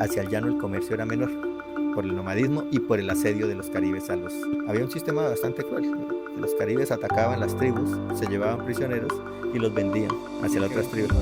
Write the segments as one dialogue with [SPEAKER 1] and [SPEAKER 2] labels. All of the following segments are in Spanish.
[SPEAKER 1] hacia el llano el comercio era menor, por el nomadismo y por el asedio de los caribes a los... Había un sistema bastante cruel. Los caribes atacaban las tribus, se llevaban prisioneros y los vendían hacia las otras tribus.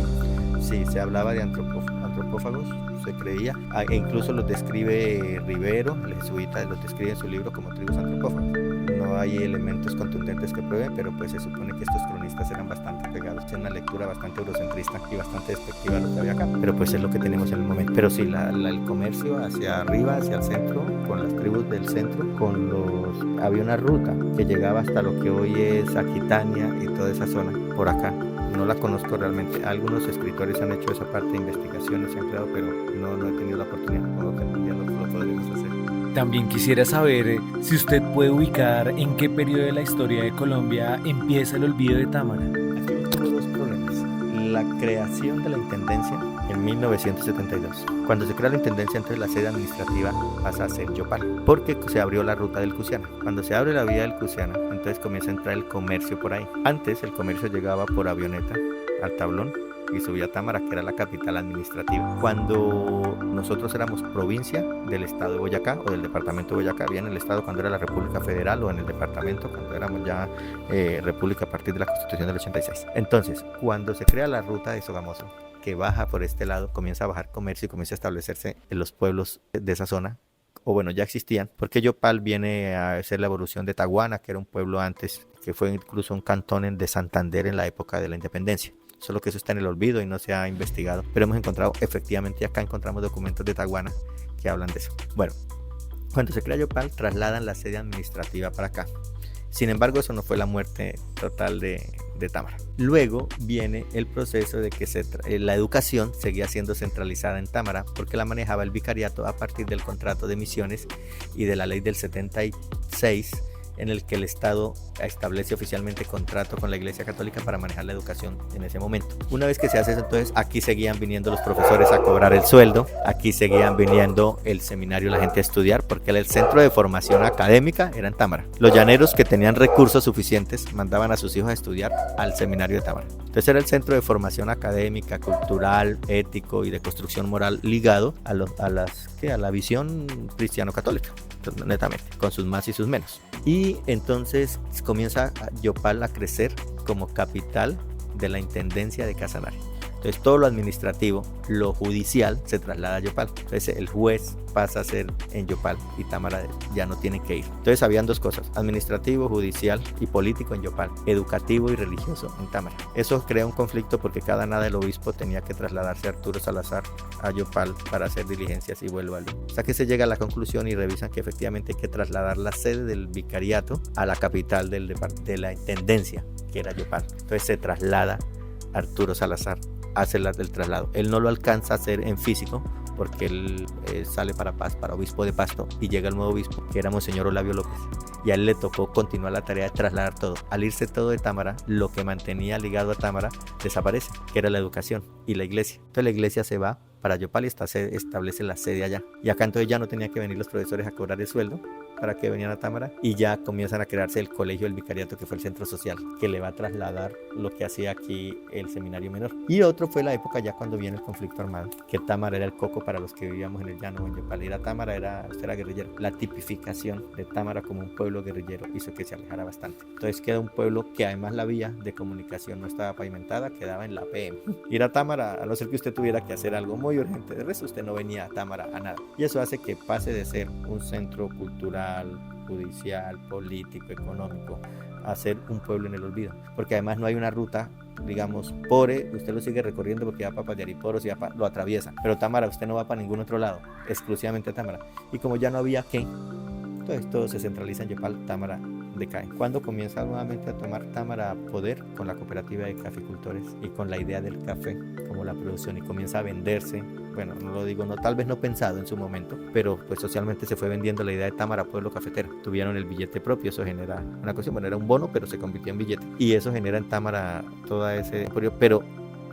[SPEAKER 1] Sí, se hablaba de antropófagos, se creía, e incluso los describe Rivero, el jesuita, los describe en su libro como tribus antropófagas. No hay elementos contundentes que prueben, pero pues se supone que estos cronistas eran bastante pegados, tienen una lectura bastante eurocentrista y bastante despectiva de lo que había acá, pero pues es lo que tenemos en el momento. Pero sí, el comercio hacia arriba, hacia el centro, con las tribus del centro, había una ruta que llegaba hasta lo que hoy es Aquitania y toda esa zona, por acá. No la conozco realmente, algunos escritores han hecho esa parte de investigaciones, se han creado, pero no he tenido la oportunidad, como que algún día lo podremos hacer.
[SPEAKER 2] También quisiera saber si usted puede ubicar en qué periodo de la historia de Colombia empieza el olvido de Támara.
[SPEAKER 1] Aquí hubo dos problemas. La creación de la intendencia en 1972. Cuando se crea la intendencia, entonces la sede administrativa pasa a ser Yopal, porque se abrió la ruta del Cusiana. Cuando se abre la vía del Cusiana, entonces comienza a entrar el comercio por ahí. Antes el comercio llegaba por avioneta al Tablón y subía a Támara, que era la capital administrativa. Cuando nosotros éramos provincia del estado de Boyacá o del departamento de Boyacá, había en el estado cuando era la República Federal o en el departamento cuando éramos ya república a partir de la Constitución del 86. Entonces, cuando se crea la ruta de Sogamoso, que baja por este lado, comienza a bajar comercio y comienza a establecerse en los pueblos de esa zona, o bueno, ya existían, porque Yopal viene a ser la evolución de Taguana, que era un pueblo antes, que fue incluso un cantón de Santander en la época de la independencia. Solo que eso está en el olvido y no se ha investigado, pero hemos encontrado, efectivamente, acá encontramos documentos de Taguana que hablan de eso. Bueno, cuando se crea Yopal, trasladan la sede administrativa para acá. Sin embargo, eso no fue la muerte total de Támara. Luego viene el proceso de que la educación seguía siendo centralizada en Támara porque la manejaba el vicariato a partir del contrato de misiones y de la ley del 76, en el que el Estado establece oficialmente contrato con la Iglesia Católica para manejar la educación en ese momento. Una vez que se hace eso, entonces aquí seguían viniendo los profesores a cobrar el sueldo, aquí seguían viniendo el seminario, la gente a estudiar, porque el centro de formación académica era en Támara. Los llaneros que tenían recursos suficientes mandaban a sus hijos a estudiar al seminario de Támara. Entonces era el centro de formación académica, cultural, ético y de construcción moral ligado a la visión cristiano-católica, netamente, con sus más y sus menos. Y entonces comienza Yopal a crecer como capital de la intendencia de Casanare. Entonces todo lo administrativo, lo judicial se traslada a Yopal. Entonces el juez pasa a ser en Yopal y Támara ya no tiene que ir. Entonces habían dos cosas: administrativo, judicial y político en Yopal, educativo y religioso en Támara. Eso crea un conflicto porque cada nada del obispo tenía que trasladarse a Arturo Salazar a Yopal para hacer diligencias y vuelve al... Hasta que se llega a la conclusión y revisan que efectivamente hay que trasladar la sede del vicariato a la capital de la intendencia, que era Yopal. Entonces se traslada Arturo Salazar, hace el traslado. Él no lo alcanza a hacer en físico porque él sale para obispo de Pasto, y llega el nuevo obispo, que era Monseñor Olavio López, y a él le tocó continuar la tarea de trasladar todo. Al irse todo de Támara, lo que mantenía ligado a Támara desaparece, que era la educación y la iglesia. Entonces la iglesia se va para Yopal y establece la sede allá. Y acá entonces ya no tenían que venir los profesores a cobrar el sueldo para que venían a Támara, y ya comienzan a crearse el colegio del vicariato, que fue el centro social, que le va a trasladar lo que hacía aquí el seminario menor. Y otro fue la época ya cuando viene el conflicto armado, que Támara era el coco para los que vivíamos en el llano o en Yopal. Ir a Támara usted era guerrillero. La tipificación de Támara como un pueblo guerrillero hizo que se alejara bastante. Entonces queda un pueblo que además la vía de comunicación no estaba pavimentada, quedaba en la PM. Ir a Támara, a no ser que usted tuviera que hacer algo muy urgente, de resto usted no venía a Támara a nada. Y eso hace que pase de ser un centro cultural, judicial, político, económico, a ser un pueblo en el olvido, porque además no hay una ruta, digamos, Pore, usted lo sigue recorriendo porque va para Payariporos y lo atraviesa, pero Támara usted no va para ningún otro lado, exclusivamente a Támara. Y como ya no había qué, entonces todo se centraliza en Yopal, Támara decae. Cuando comienza nuevamente a tomar Támara poder con la cooperativa de caficultores y con la idea del café como la producción, y comienza a venderse, bueno, no lo digo, no, tal vez no pensado en su momento, pero pues socialmente se fue vendiendo la idea de Támara, pueblo cafetero. Tuvieron el billete propio, eso genera una cuestión, bueno, era un bono, pero se convirtió en billete, y eso genera en Támara toda ese periodo. Pero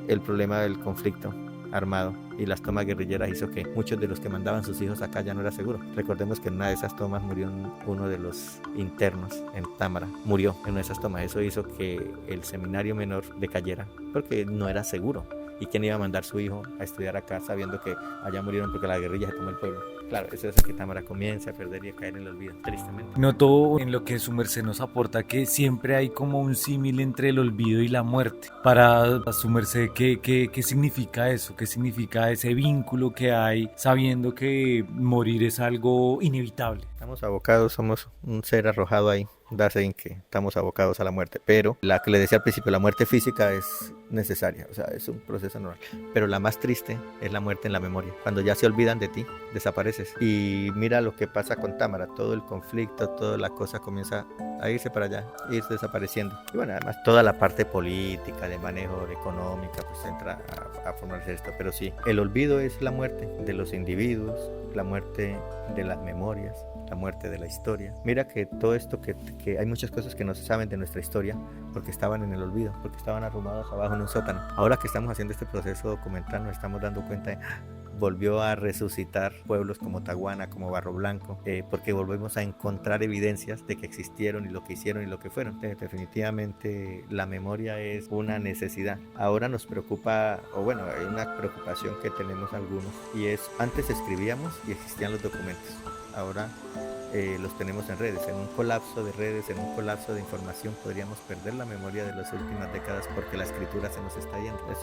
[SPEAKER 1] el problema del conflicto armado y las tomas guerrilleras hizo que muchos de los que mandaban sus hijos acá ya no era seguro. Recordemos que en una de esas tomas murió uno de los internos en Támara, murió en una de esas tomas. Eso hizo que el seminario menor decayera porque no era seguro. ¿Y quién iba a mandar su hijo a estudiar acá sabiendo que allá murieron porque la guerrilla se tomó el pueblo? Claro, eso hace que Támara comience a perder y a caer en el olvido, tristemente.
[SPEAKER 2] Noto en lo que su merced nos aporta que siempre hay como un símil entre el olvido y la muerte. Para su merced, ¿qué significa eso? ¿Qué significa ese vínculo que hay sabiendo que morir es algo inevitable?
[SPEAKER 1] Estamos abocados, somos un ser arrojado ahí, darse en que estamos abocados a la muerte, pero la que le decía al principio, la muerte física es necesaria, o sea, es un proceso normal, pero la más triste es la muerte en la memoria, cuando ya se olvidan de ti, desapareces, y mira lo que pasa con Támara, todo el conflicto, toda la cosa comienza a irse para allá, irse desapareciendo, y bueno, además toda la parte política, de manejo económica, pues entra a formarse esto, pero sí, el olvido es la muerte de los individuos, la muerte de las memorias, la muerte de la historia. Mira que todo esto, que hay muchas cosas que no se saben de nuestra historia porque estaban en el olvido, porque estaban arrumados abajo en un sótano. Ahora que estamos haciendo este proceso documental nos estamos dando cuenta de volvió a resucitar pueblos como Taguana, como Barro Blanco, porque volvemos a encontrar evidencias de que existieron y lo que hicieron y lo que fueron. Definitivamente la memoria es una necesidad. Ahora nos preocupa, o bueno, hay una preocupación que tenemos algunos, y es, antes escribíamos y existían los documentos. Ahora los tenemos en redes. En un colapso de redes, en un colapso de información, podríamos perder la memoria de las últimas décadas porque la escritura se nos está yendo. Es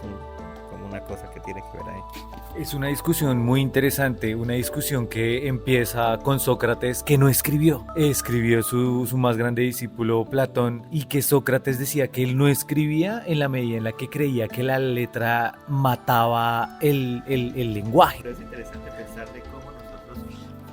[SPEAKER 1] como una cosa que tiene que ver ahí.
[SPEAKER 2] Es una discusión muy interesante, una discusión que empieza con Sócrates, que no escribió. Escribió su más grande discípulo Platón, y que Sócrates decía que él no escribía en la medida en la que creía que la letra mataba el lenguaje.
[SPEAKER 1] Pero es interesante pensar de cómo nosotros,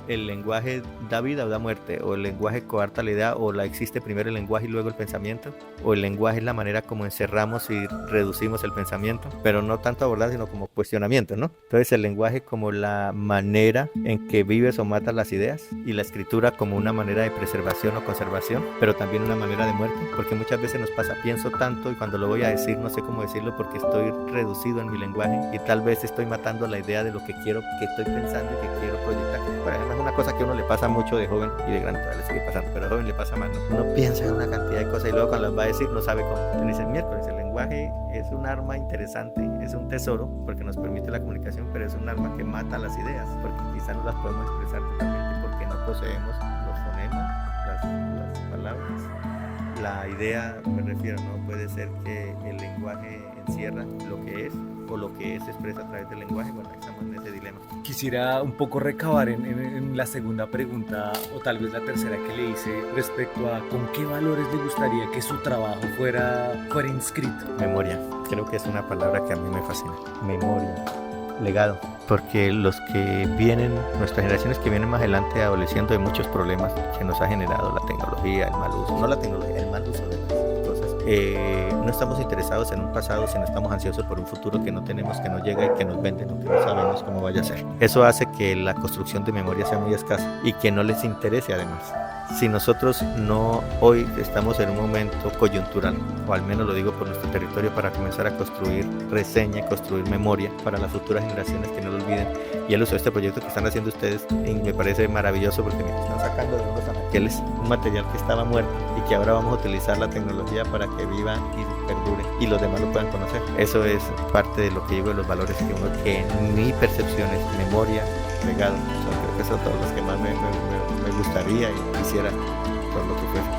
[SPEAKER 1] el lenguaje da vida o da muerte, o el lenguaje coarta la idea, o existe primero el lenguaje y luego el pensamiento, o el lenguaje es la manera como encerramos y reducimos el pensamiento, pero no tanto abordar sino como cuestionamiento, ¿no? Entonces el lenguaje como la manera en que vives o matas las ideas, y la escritura como una manera de preservación o conservación, pero también una manera de muerte, porque muchas veces nos pasa, pienso tanto y cuando lo voy a decir no sé cómo decirlo porque estoy reducido en mi lenguaje y tal vez estoy matando la idea de lo que quiero, que estoy pensando y que quiero proyectar. Bueno, además es una cosa que a uno le pasa mucho de joven y de grande todavía le sigue pasando, pero de joven le pasa más, ¿no? Uno piensa en una cantidad de cosas y luego cuando las va a decir no sabe cómo. Entonces el miércoles, el lenguaje es un arma interesante, es un tesoro porque nos permite la comunicación, pero es un arma que mata las ideas porque quizás no las podemos expresar totalmente porque no poseemos los fonemas, las palabras. La idea, me refiero, no puede ser que el lenguaje encierra lo que es o lo que es expresa a través del lenguaje. Bueno, estamos en ese dilema.
[SPEAKER 2] Quisiera un poco recabar en la segunda pregunta, o tal vez la tercera que le hice, respecto a con qué valores le gustaría que su trabajo fuera inscrito.
[SPEAKER 1] Memoria, creo que es una palabra que a mí me fascina. Memoria, legado, porque los que vienen, nuestras generaciones que vienen más adelante adoleciendo de muchos problemas que nos ha generado la tecnología, el mal uso, no la tecnología, el mal uso de las cosas. No estamos interesados en un pasado, sino estamos ansiosos por un futuro que no tenemos, que no llega y que nos venden o que no sabemos cómo vaya a ser. Eso hace que la construcción de memoria sea muy escasa y que no les interese además. Si nosotros no hoy estamos en un momento coyuntural, o al menos lo digo por nuestro territorio, para comenzar a construir reseña, construir memoria para las futuras generaciones que no lo olviden, y el uso de este proyecto que están haciendo ustedes me parece maravilloso porque están sacando de unos anaqueles un material que estaba muerto y que ahora vamos a utilizar la tecnología para que viva y perdure y los demás lo puedan conocer. Eso es parte de lo que digo de los valores que en mi percepción es memoria, legado. Creo que son todos los que más me gustaría y quisiera por lo que fuera.